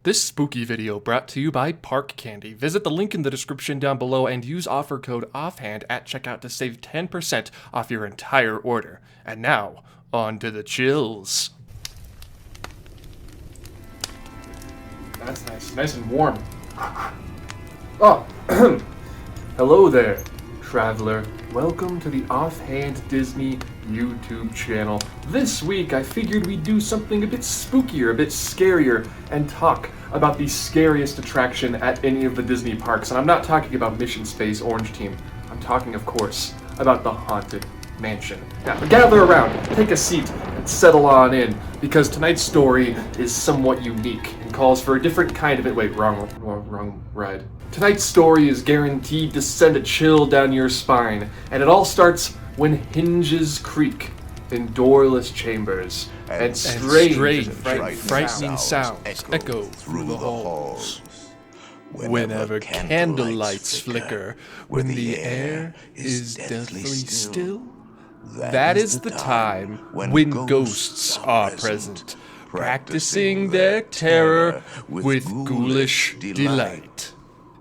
This spooky video brought to you by Park Candy. Visit the link in the description down below and use offer code OFFHAND at checkout to save 10% off your entire order. And now, on to the chills. That's nice and warm. Oh, hello there, traveler. Welcome to the Offhand Disney YouTube channel. This week I figured we'd do something a bit spookier, a bit scarier, and talk about the scariest attraction at any of the Disney parks. And I'm not talking about Mission Space Orange Team. I'm talking, of course, about the Haunted Mansion. Now, gather around, take a seat, and settle on in, because tonight's story is somewhat unique and calls for a different kind of it. Wait, wrong ride. Tonight's story is guaranteed to send a chill down your spine, and it all starts when hinges creak in doorless chambers, and strange frightening sounds echo through the halls. Whenever candlelights flicker, when the air is deathly still, that is the time when ghosts are present, practicing their terror with ghoulish delight.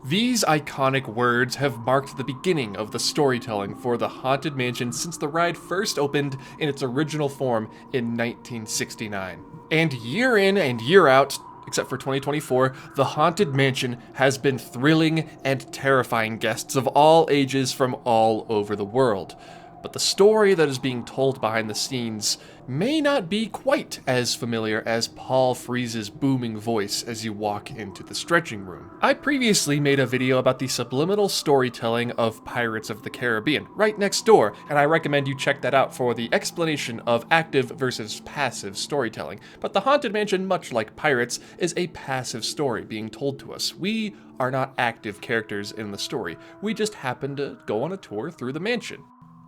These iconic words have marked the beginning of the storytelling for the Haunted Mansion since the ride first opened in its original form in 1969. And year in and year out, except for 2024, the Haunted Mansion has been thrilling and terrifying guests of all ages from all over the world. But the story that is being told behind the scenes may not be quite as familiar as Paul Frees's booming voice as you walk into the stretching room. I previously made a video about the subliminal storytelling of Pirates of the Caribbean, right next door, and I recommend you check that out for the explanation of active versus passive storytelling. But the Haunted Mansion, much like Pirates, is a passive story being told to us. We are not active characters in the story. We just happen to go on a tour through the mansion.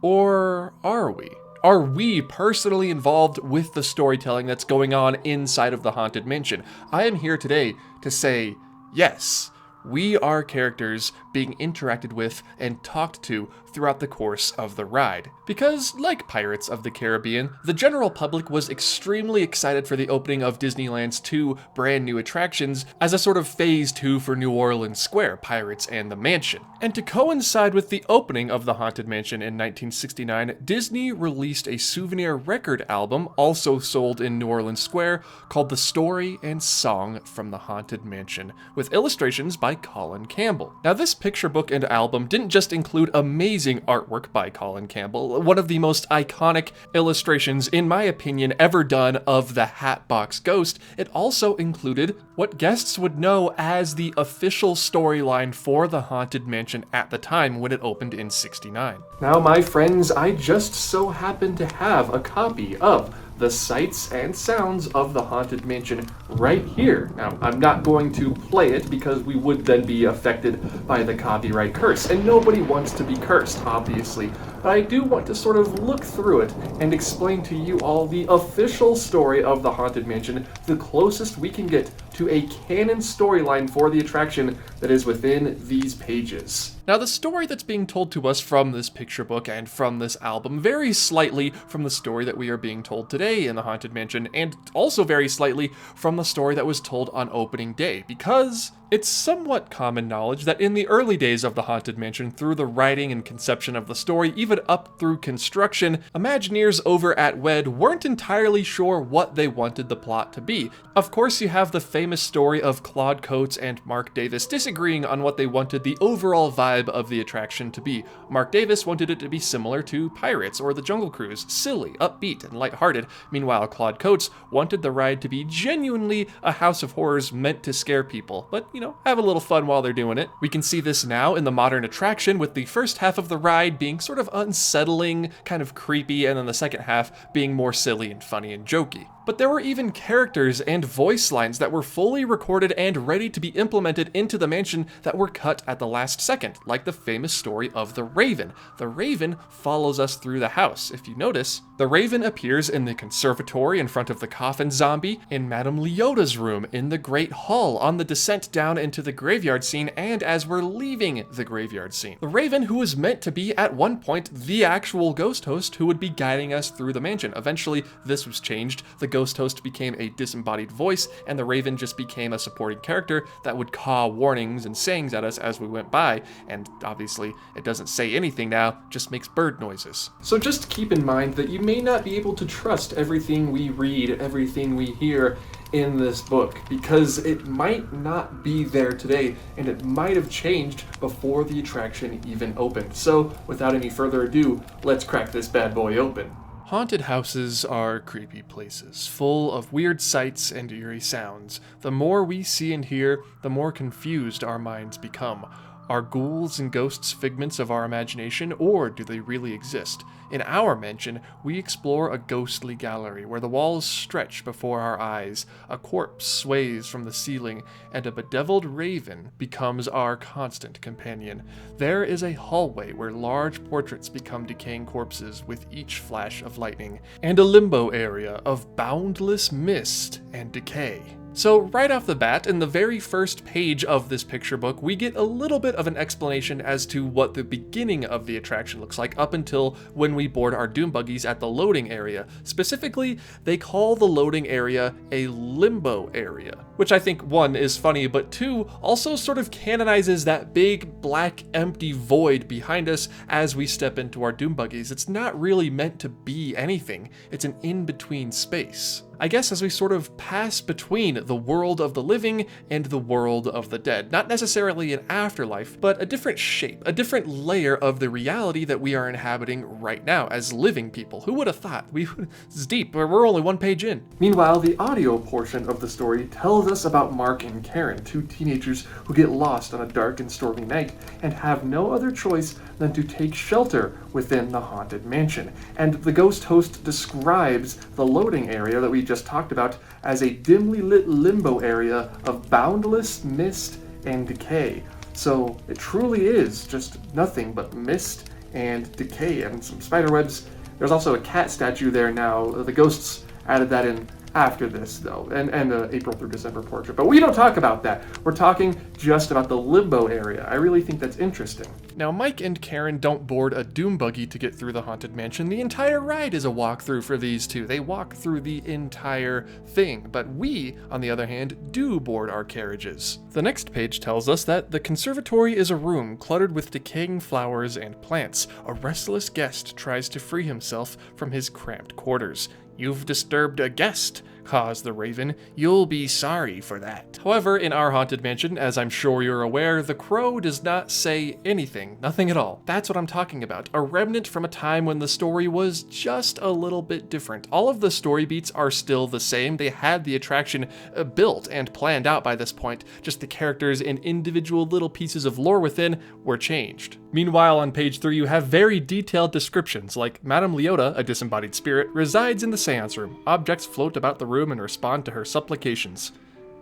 Or are we? Are we personally involved with the storytelling that's going on inside of the Haunted Mansion? I am here today to say yes. We are characters being interacted with and talked to throughout the course of the ride. Because, like Pirates of the Caribbean, the general public was extremely excited for the opening of Disneyland's two brand new attractions as a sort of phase 2 for New Orleans Square, Pirates and the Mansion. And to coincide with the opening of the Haunted Mansion in 1969, Disney released a souvenir record album, also sold in New Orleans Square, called The Story and Song from the Haunted Mansion, with illustrations by Colin Campbell. Now, this picture book and album didn't just include amazing artwork by Colin Campbell, one of the most iconic illustrations, in my opinion, ever done of the Hatbox Ghost. It also included what guests would know as the official storyline for the Haunted Mansion at the time when it opened in '69. Now, my friends, I just so happen to have a copy of the sights and sounds of the Haunted Mansion right here. Now, I'm not going to play it because we would then be affected by the copyright curse, and nobody wants to be cursed, obviously. But I do want to sort of look through it and explain to you all the official story of the Haunted Mansion, the closest we can get to a canon storyline for the attraction that is within these pages. Now, the story that's being told to us from this picture book and from this album varies slightly from the story that we are being told today in the Haunted Mansion, and also very slightly from the story that was told on opening day, because it's somewhat common knowledge that in the early days of the Haunted Mansion, through the writing and conception of the story, even up through construction, Imagineers over at WED weren't entirely sure what they wanted the plot to be. Of course, you have the famous story of Claude Coates and Mark Davis disagreeing on what they wanted the overall vibe of the attraction to be. Mark Davis wanted it to be similar to Pirates or the Jungle Cruise, silly, upbeat, and lighthearted. Meanwhile, Claude Coates wanted the ride to be genuinely a house of horrors meant to scare people, but, have a little fun while they're doing it. We can see this now in the modern attraction, with the first half of the ride being sort of unsettling, kind of creepy, and then the second half being more silly and funny and jokey. But there were even characters and voice lines that were fully recorded and ready to be implemented into the mansion that were cut at the last second, like the famous story of the Raven. The Raven follows us through the house. If you notice, the Raven appears in the conservatory in front of the coffin zombie, in Madame Leota's room, in the Great Hall, on the descent down into the graveyard scene, and as we're leaving the graveyard scene. The Raven, who was meant to be at one point the actual ghost host who would be guiding us through the mansion. Eventually, this was changed. The ghost host became a disembodied voice, and the Raven just became a supporting character that would caw warnings and sayings at us as we went by, and obviously it doesn't say anything now, just makes bird noises. So just keep in mind that you may not be able to trust everything we read, everything we hear in this book, because it might not be there today, and it might have changed before the attraction even opened. So without any further ado, let's crack this bad boy open. Haunted houses are creepy places, full of weird sights and eerie sounds. The more we see and hear, the more confused our minds become. Are ghouls and ghosts figments of our imagination, or do they really exist? In our mansion, we explore a ghostly gallery where the walls stretch before our eyes, a corpse sways from the ceiling, and a bedeviled raven becomes our constant companion. There is a hallway where large portraits become decaying corpses with each flash of lightning, and a limbo area of boundless mist and decay. So right off the bat, in the very first page of this picture book, we get a little bit of an explanation as to what the beginning of the attraction looks like up until when we board our doom buggies at the loading area. Specifically, they call the loading area a limbo area, which I think, one, is funny, but two, also sort of canonizes that big, black, empty void behind us as we step into our doom buggies. It's not really meant to be anything. It's an in-between space. I guess as we sort of pass between the world of the living and the world of the dead. Not necessarily an afterlife, but a different shape, a different layer of the reality that we are inhabiting right now as living people. Who would have thought? It's deep, we're only one page in. Meanwhile, the audio portion of the story tells us about Mark and Karen, two teenagers who get lost on a dark and stormy night and have no other choice than to take shelter within the haunted mansion. And the ghost host describes the loading area that we just talked about as a dimly lit limbo area of boundless mist and decay. So it truly is just nothing but mist and decay and some spider webs. There's also a cat statue there now. The ghosts added that in after this, though, and April through December portrait. But we don't talk about that. We're talking just about the limbo area. I really think that's interesting. Now, Mike and Karen don't board a doom buggy to get through the haunted mansion. The entire ride is a walkthrough for these two. They walk through the entire thing. But we, on the other hand, do board our carriages. The next page tells us that the conservatory is a room cluttered with decaying flowers and plants. A restless guest tries to free himself from his cramped quarters. "You've disturbed a guest," caws the Raven. "You'll be sorry for that." However, in our haunted mansion, as I'm sure you're aware, the crow does not say anything. Nothing at all. That's what I'm talking about. A remnant from a time when the story was just a little bit different. All of the story beats are still the same. They had the attraction built and planned out by this point. Just the characters and individual little pieces of lore within were changed. Meanwhile, on page 3, you have very detailed descriptions, like Madame Leota, a disembodied spirit, resides in the seance room. Objects float about the room and respond to her supplications.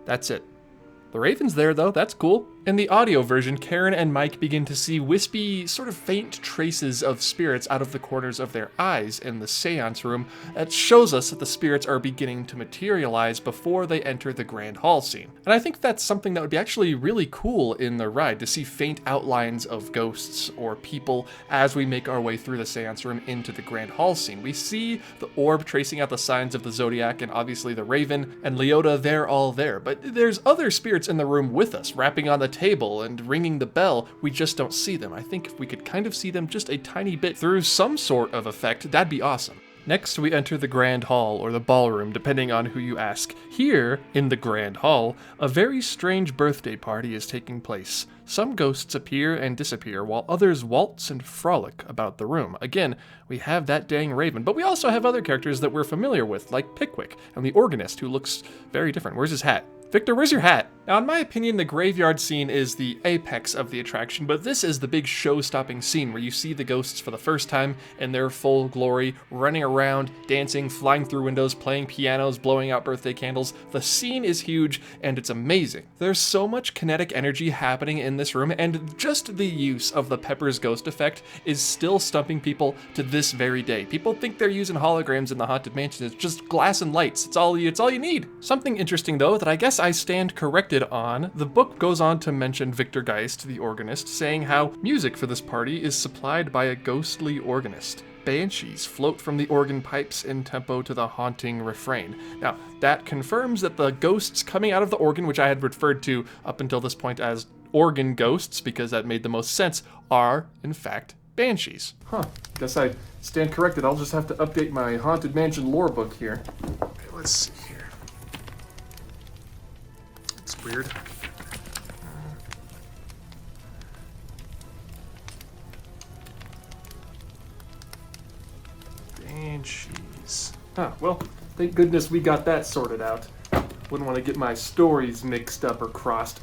That's it. The Raven's there, though. That's cool. In the audio version, Karen and Mike begin to see wispy, sort of faint traces of spirits out of the corners of their eyes in the seance room. That shows us that the spirits are beginning to materialize before they enter the Grand Hall scene. And I think that's something that would be actually really cool in the ride, to see faint outlines of ghosts or people as we make our way through the seance room into the Grand Hall scene. We see the orb tracing out the signs of the zodiac and obviously the Raven and Leota, they're all there. But there's other spirits in the room with us, rapping on the table and ringing the bell. We just don't see them. I think if we could kind of see them just a tiny bit through some sort of effect, that'd be awesome. Next, we enter the Grand Hall, or the ballroom, depending on who you ask. Here, in the Grand Hall, a very strange birthday party is taking place. Some ghosts appear and disappear, while others waltz and frolic about the room. Again, we have that dang Raven, but we also have other characters that we're familiar with, like Pickwick, and the organist, who looks very different. Where's his hat? Victor, where's your hat? Now, in my opinion, the graveyard scene is the apex of the attraction, but this is the big show-stopping scene where you see the ghosts for the first time in their full glory, running around, dancing, flying through windows, playing pianos, blowing out birthday candles. The scene is huge, and it's amazing. There's so much kinetic energy happening in this room, and just the use of the Pepper's Ghost effect is still stumping people to this very day. People think they're using holograms in the Haunted Mansion. It's just glass and lights. It's all you need. Something interesting, though, that I guess I stand corrected on, the book goes on to mention Victor Geist, the organist, saying how music for this party is supplied by a ghostly organist. banshees float from the organ pipes in tempo to the haunting refrain. Now, that confirms that the ghosts coming out of the organ, which I had referred to up until this point as organ ghosts, because that made the most sense, are, in fact, banshees. Huh. Guess I stand corrected. I'll just have to update my Haunted Mansion lore book here. Okay, let's see here. It's weird. Banshees. Huh, well, thank goodness we got that sorted out. Wouldn't want to get my stories mixed up or crossed.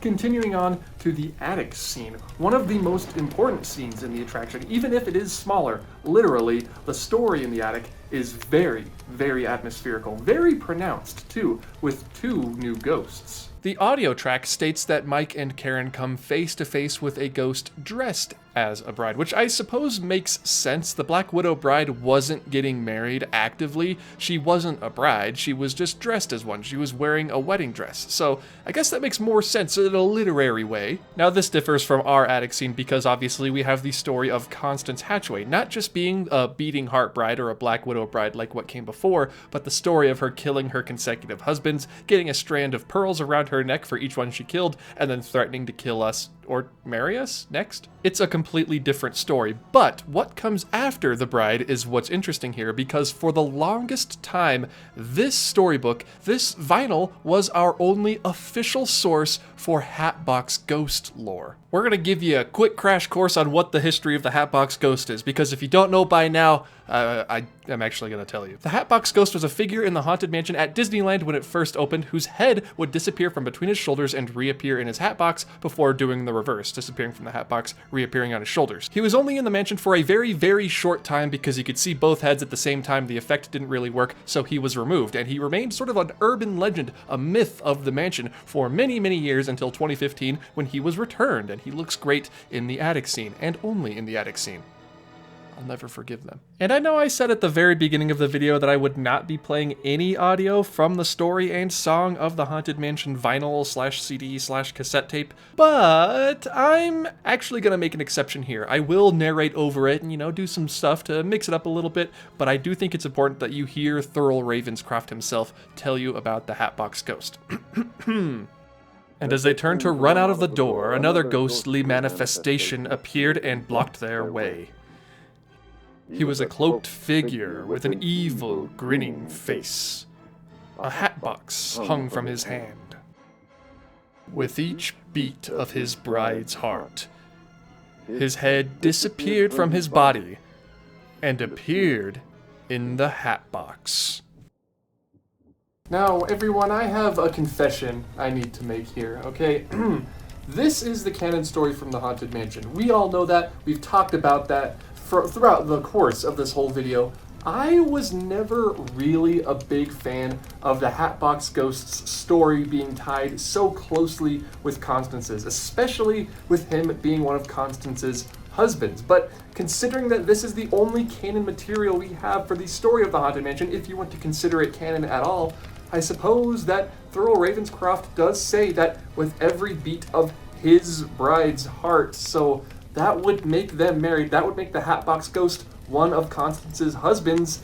Continuing on to the attic scene. One of the most important scenes in the attraction, even if it is smaller. Literally, the story in the attic is very, very atmospherical. Very pronounced, too, with 2 new ghosts. The audio track states that Mike and Karen come face to face with a ghost dressed as a bride, which I suppose makes sense. The Black Widow bride wasn't getting married actively. She wasn't a bride. She was just dressed as one. She was wearing a wedding dress. So I guess that makes more sense in a literary way. Now, this differs from our attic scene because obviously we have the story of Constance Hatchaway, not just being a beating heart bride or a Black Widow bride like what came before, but the story of her killing her consecutive husbands, getting a strand of pearls around her neck for each one she killed, and then threatening to kill us or marry us next. It's a completely different story, but what comes after the bride is what's interesting here, because for the longest time, this storybook, this vinyl, was our only official source for Hatbox Ghost lore. We're gonna give you a quick crash course on what the history of the Hatbox Ghost is, because if you don't know by now, I am actually gonna tell you. The Hatbox Ghost was a figure in the Haunted Mansion at Disneyland when it first opened, whose head would disappear from between his shoulders and reappear in his hatbox before doing the reverse, disappearing from the hatbox, reappearing on his shoulders. He was only in the mansion for a very, very short time because you could see both heads at the same time. The effect didn't really work, so he was removed, and he remained sort of an urban legend, a myth of the mansion for many, many years until 2015 when he was returned, and he looks great in the attic scene, and only in the attic scene. I'll never forgive them. And I know I said at the very beginning of the video that I would not be playing any audio from the story and song of the Haunted Mansion vinyl / CD / cassette tape, but I'm actually gonna make an exception here. I will narrate over it and, do some stuff to mix it up a little bit, but I do think it's important that you hear Thurl Ravenscroft himself tell you about the Hatbox Ghost. And as they turned to run out of the door, another ghostly manifestation appeared and blocked their way. He was a cloaked figure with an evil, grinning face. A hatbox hung from his hand. With each beat of his bride's heart, his head disappeared from his body and appeared in the hatbox. Now, everyone, I have a confession I need to make here, okay? This is the canon story from the Haunted Mansion. We all know that. We've talked about that throughout the course of this whole video. I was never really a big fan of the Hatbox Ghost's story being tied so closely with Constance's, especially with him being one of Constance's husbands. But considering that this is the only canon material we have for the story of the Haunted Mansion, if you want to consider it canon at all, I suppose that Thurl Ravenscroft does say that with every beat of his bride's heart, so that would make them married. That would make the Hatbox Ghost one of Constance's husbands.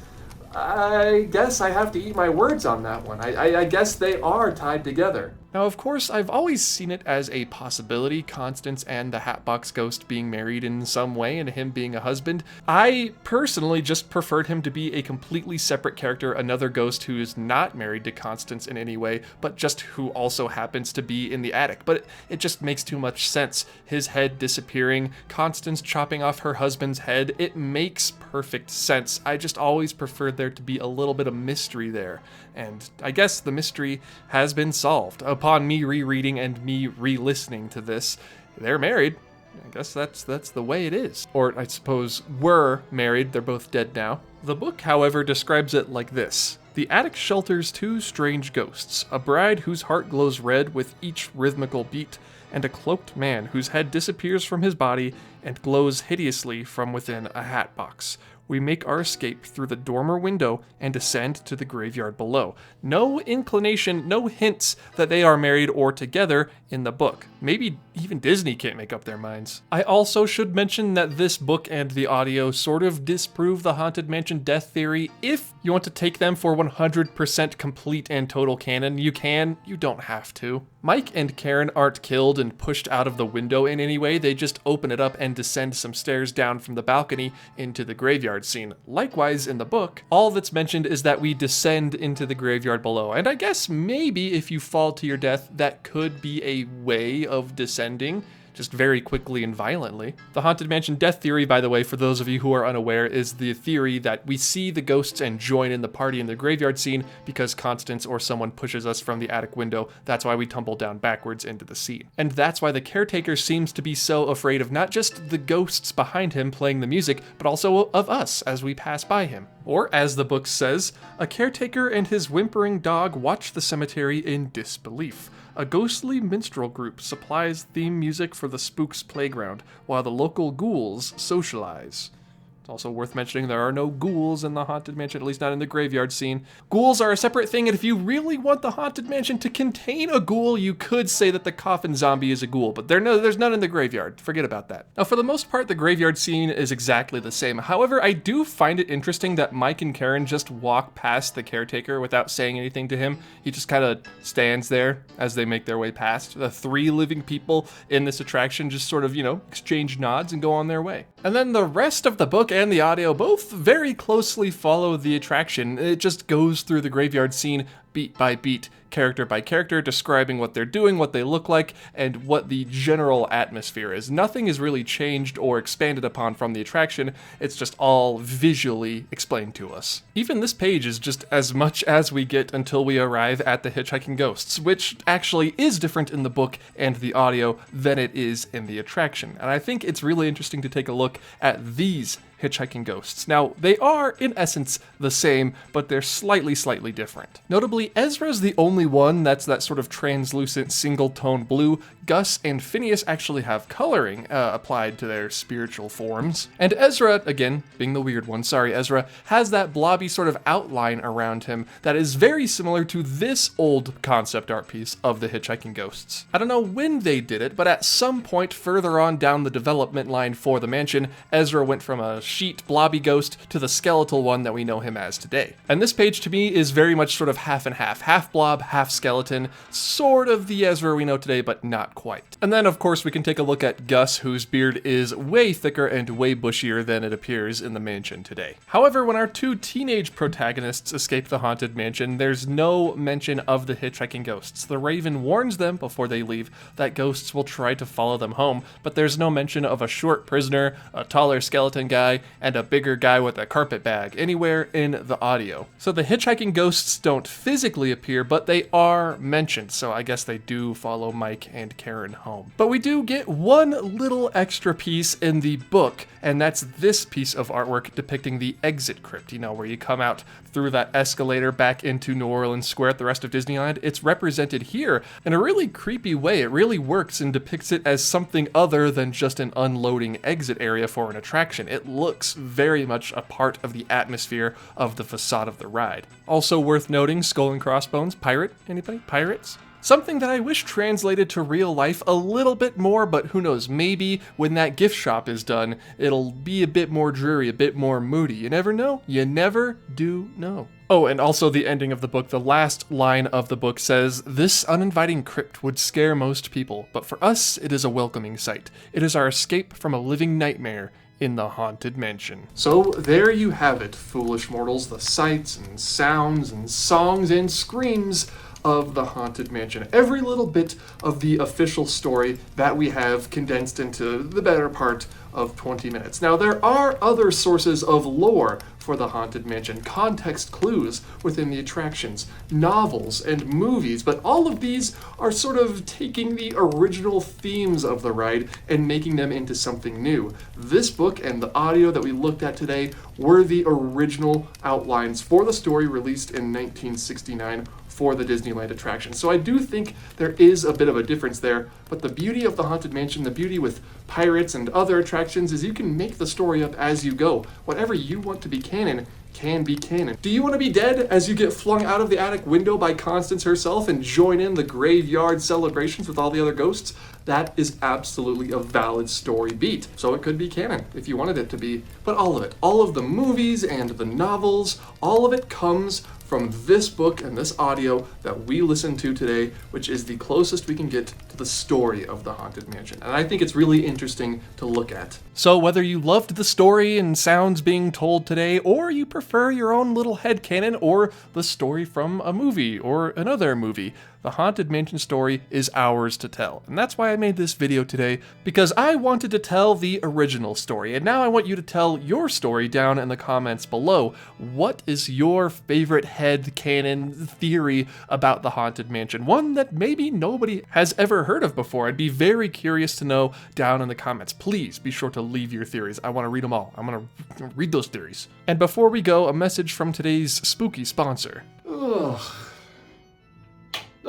I guess I have to eat my words on that one. I guess they are tied together. Now, of course, I've always seen it as a possibility, Constance and the Hatbox Ghost being married in some way and him being a husband. I personally just preferred him to be a completely separate character, another ghost who is not married to Constance in any way, but just who also happens to be in the attic. But it just makes too much sense. His head disappearing, Constance chopping off her husband's head, it makes perfect sense. I just always preferred there to be a little bit of mystery there. And I guess the mystery has been solved. Upon me rereading and me re-listening to this, they're married. I guess that's the way it is. Or I suppose were married, they're both dead now. The book, however, describes it like this. The attic shelters 2 strange ghosts, a bride whose heart glows red with each rhythmical beat, and a cloaked man whose head disappears from his body and glows hideously from within a hatbox. we make our escape through the dormer window and descend to the graveyard below. No inclination, no hints that they are married or together in the book. Maybe even Disney can't make up their minds. I also should mention that this book and the audio sort of disprove the Haunted Mansion death theory. If you want to take them for 100% complete and total canon, you can, you don't have to. Mike and Karen aren't killed and pushed out of the window in any way, they just open it up and descend some stairs down from the balcony into the graveyard scene. Likewise, in the book, all that's mentioned is that we descend into the graveyard below, and I guess maybe if you fall to your death, that could be a way of descending, just very quickly and violently. The Haunted Mansion death theory, by the way, for those of you who are unaware, is the theory that we see the ghosts and join in the party in the graveyard scene because Constance or someone pushes us from the attic window. That's why we tumble down backwards into the scene. And that's why the caretaker seems to be so afraid of not just the ghosts behind him playing the music, but also of us as we pass by him. Or, as the book says, a caretaker and his whimpering dog watch the cemetery in disbelief. A ghostly minstrel group supplies theme music for the Spooks Playground, while the local ghouls socialize. It's also worth mentioning there are no ghouls in the Haunted Mansion, at least not in the graveyard scene. Ghouls are a separate thing, and if you really want the Haunted Mansion to contain a ghoul, you could say that the coffin zombie is a ghoul, but there's none in the graveyard. Forget about that. Now, for the most part, the graveyard scene is exactly the same. However, I do find it interesting that Mike and Karen just walk past the caretaker without saying anything to him. He just kind of stands there as they make their way past. The three living people in this attraction just sort of, exchange nods and go on their way. And then the rest of the book and the audio both very closely follow the attraction. It just goes through the graveyard scene beat by beat, character by character, describing what they're doing, what they look like, and what the general atmosphere is. Nothing is really changed or expanded upon from the attraction, it's just all visually explained to us. Even this page is just as much as we get until we arrive at the Hitchhiking Ghosts, which actually is different in the book and the audio than it is in the attraction. And I think it's really interesting to take a look at these Hitchhiking Ghosts. Now, they are, in essence, the same, but they're slightly different. Notably, Ezra's the only one that's that sort of translucent single-tone blue. Gus and Phineas actually have coloring applied to their spiritual forms. And Ezra, again, being the weird one, sorry Ezra, has that blobby sort of outline around him that is very similar to this old concept art piece of the Hitchhiking Ghosts. I don't know when they did it, but at some point further on down the development line for the mansion, Ezra went from a sheet blobby ghost to the skeletal one that we know him as today. And this page to me is very much sort of half and half blob, half skeleton, sort of the Ezra we know today, but not quite. And then of course we can take a look at Gus, whose beard is way thicker and way bushier than it appears in the mansion today. However, when our two teenage protagonists escape the Haunted Mansion, there's no mention of the Hitchhiking Ghosts. The Raven warns them before they leave that ghosts will try to follow them home, but there's no mention of a short prisoner, a taller skeleton guy, and a bigger guy with a carpet bag anywhere in the audio. So the Hitchhiking Ghosts don't physically appear, but they are mentioned, so I guess they do follow Mike and Karen home. But we do get one little extra piece in the book, and that's this piece of artwork depicting the exit crypt, where you come out through that escalator back into New Orleans Square at the rest of Disneyland. It's represented here in a really creepy way. It really works and depicts it as something other than just an unloading exit area for an attraction. It looks very much a part of the atmosphere of the facade of the ride. Also worth noting, Skull and Crossbones, pirate, anybody? Pirates? Something that I wish translated to real life a little bit more, but who knows, maybe when that gift shop is done, it'll be a bit more dreary, a bit more moody. You never know. You never do know. Oh, and also the ending of the book, the last line of the book says, "This uninviting crypt would scare most people, but for us, it is a welcoming sight. It is our escape from a living nightmare in the Haunted Mansion." So there you have it, foolish mortals, the sights and sounds and songs and screams of the Haunted Mansion. Every little bit of the official story that we have condensed into the better part of 20 minutes. Now, there are other sources of lore for the Haunted Mansion, context clues within the attractions, novels, and movies, but all of these are sort of taking the original themes of the ride and making them into something new. This book and the audio that we looked at today were the original outlines for the story released in 1969 for the Disneyland attraction. So I do think there is a bit of a difference there, but the beauty of the Haunted Mansion, the beauty with pirates and other attractions, is you can make the story up as you go. Whatever you want to be canon can be canon. Do you want to be dead as you get flung out of the attic window by Constance herself and join in the graveyard celebrations with all the other ghosts? That is absolutely a valid story beat. So it could be canon if you wanted it to be. But all of it, all of the movies and the novels, all of it comes from this book and this audio that we listened to today, which is the closest we can get to the story of the Haunted Mansion. And I think it's really interesting to look at. So whether you loved the story and sounds being told today, or you prefer your own little headcanon or the story from a movie or another movie, the Haunted Mansion story is ours to tell. And that's why I made this video today, because I wanted to tell the original story. And now I want you to tell your story down in the comments below. What is your favorite headcanon theory about the Haunted Mansion? One that maybe nobody has ever heard of before. I'd be very curious to know down in the comments. Please be sure to leave your theories. I want to read them all. I'm going to read those theories. And before we go, a message from today's spooky sponsor. Ugh.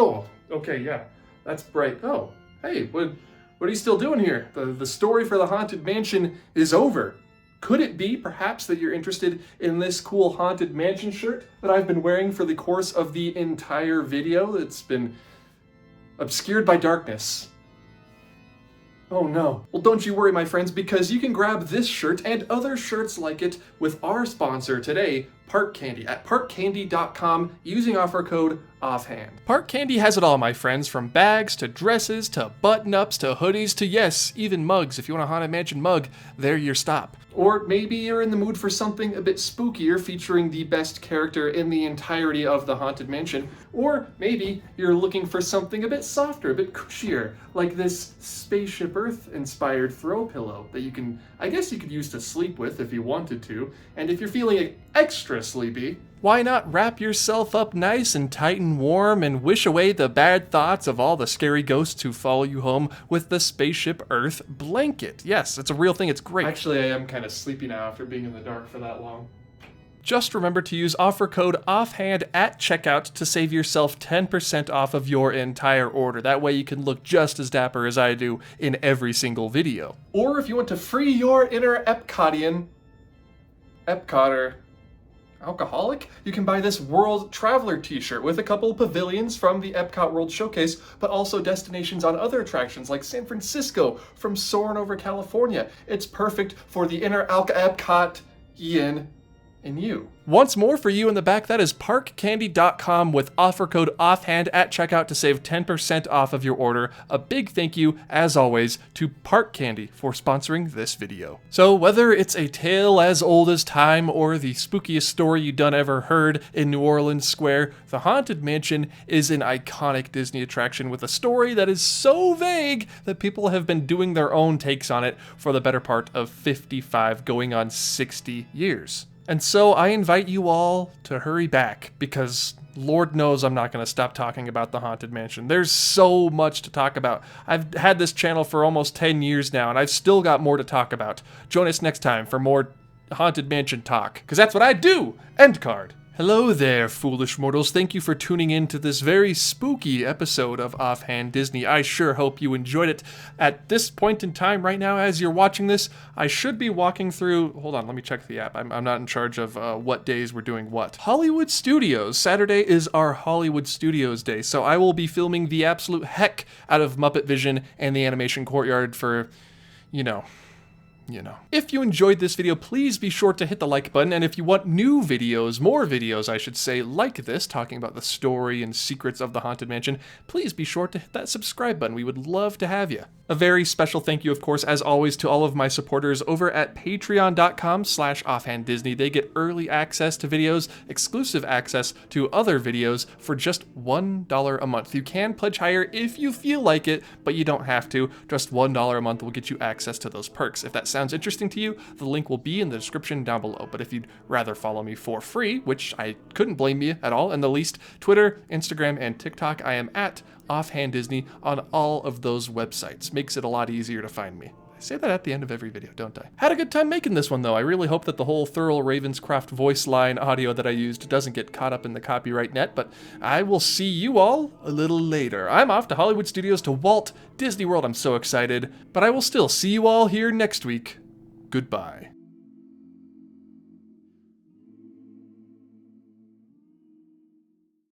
Oh, okay, yeah, that's bright. Oh, hey, what are you still doing here? The story for the Haunted Mansion is over. Could it be, perhaps, that you're interested in this cool Haunted Mansion shirt that I've been wearing for the course of the entire video that's been obscured by darkness? Oh no. Well, don't you worry, my friends, because you can grab this shirt and other shirts like it with our sponsor today, Park Candy, at parkcandy.com using offer code OFFHAND. Park Candy has it all, my friends, from bags to dresses to button-ups to hoodies to, yes, even mugs. If you want a Haunted Mansion mug, they're your stop. Or maybe you're in the mood for something a bit spookier featuring the best character in the entirety of the Haunted Mansion. Or maybe you're looking for something a bit softer, a bit cushier, like this Spaceship Earth inspired throw pillow that you can, I guess you could use to sleep with if you wanted to. And if you're feeling extra sleepy, why not wrap yourself up nice and tight and warm and wish away the bad thoughts of all the scary ghosts who follow you home with the Spaceship Earth blanket? Yes, it's a real thing. It's great. Actually, I am kind of sleepy now after being in the dark for that long. Just remember to use offer code OFFHAND at checkout to save yourself 10% off of your entire order. That way you can look just as dapper as I do in every single video. Or if you want to free your inner Epcotian, Epcotter, alcoholic, you can buy this World Traveler t-shirt with a couple pavilions from the Epcot World Showcase, but also destinations on other attractions like San Francisco from Soarin' over California. It's perfect for the inner Epcot-ian in you. Once more for you in the back, that is parkcandy.com with offer code OFFHAND at checkout to save 10% off of your order. A big thank you, as always, to Park Candy for sponsoring this video. So whether it's a tale as old as time or the spookiest story you done ever heard in New Orleans Square, the Haunted Mansion is an iconic Disney attraction with a story that is so vague that people have been doing their own takes on it for the better part of 55 going on 60 years. And so I invite you all to hurry back, because Lord knows I'm not going to stop talking about the Haunted Mansion. There's so much to talk about. I've had this channel for almost 10 years now, and I've still got more to talk about. Join us next time for more Haunted Mansion talk, because that's what I do! End card. Hello there, foolish mortals. Thank you for tuning in to this very spooky episode of Offhand Disney. I sure hope you enjoyed it. At this point in time right now, as you're watching this, I should be walking through... Hold on, let me check the app. I'm not in charge of what days we're doing what. Hollywood Studios. Saturday is our Hollywood Studios day, so I will be filming the absolute heck out of Muppet Vision and the Animation Courtyard for, you know. If you enjoyed this video, please be sure to hit the like button, and if you want new videos, more videos I should say, like this, talking about the story and secrets of the Haunted Mansion, please be sure to hit that subscribe button. We would love to have you. A very special thank you, of course, as always, to all of my supporters over at patreon.com/offhanddisney. They get early access to videos, exclusive access to other videos for just $1 a month. You can pledge higher if you feel like it, but you don't have to. Just $1 a month will get you access to those perks. If that sounds interesting to you, the link will be in the description down below. But if you'd rather follow me for free, which I couldn't blame you at all in the least, Twitter, Instagram, and TikTok, I am at Offhand Disney on all of those websites. Makes it a lot easier to find me. I say that at the end of every video, don't I? Had a good time making this one, though. I really hope that the whole Thurl Ravenscraft voice line audio that I used doesn't get caught up in the copyright net, but I will see you all a little later. I'm off to Hollywood Studios to Walt Disney World. I'm so excited, but I will still see you all here next week. Goodbye.